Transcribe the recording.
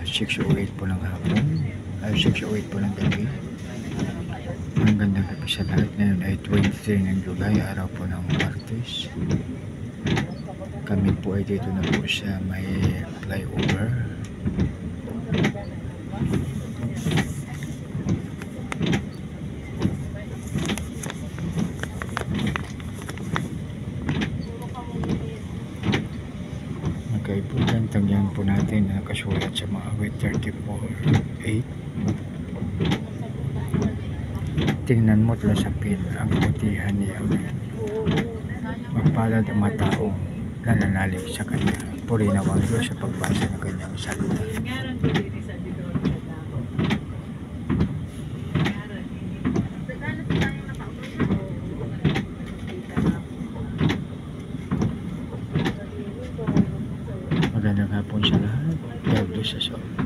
6:08 po ng hapon, ay 6:08 po ng gabi. Magandang gabi sa lahat. Ngayon ay 23 ng July, araw po ng Martes. Kami po ay dito na po sa may flyover. Magkaibutan, tagyan po natin na kasulat sa mga awit 34:8. Tingnan mo't lasapin ang kabutihan niya. Magpalad ang mga taong nananalig sa kanya. Purinaw ang Diyos sa pagbasa ng kanyang salita. Magandang hapon sa lahat. God bless us all.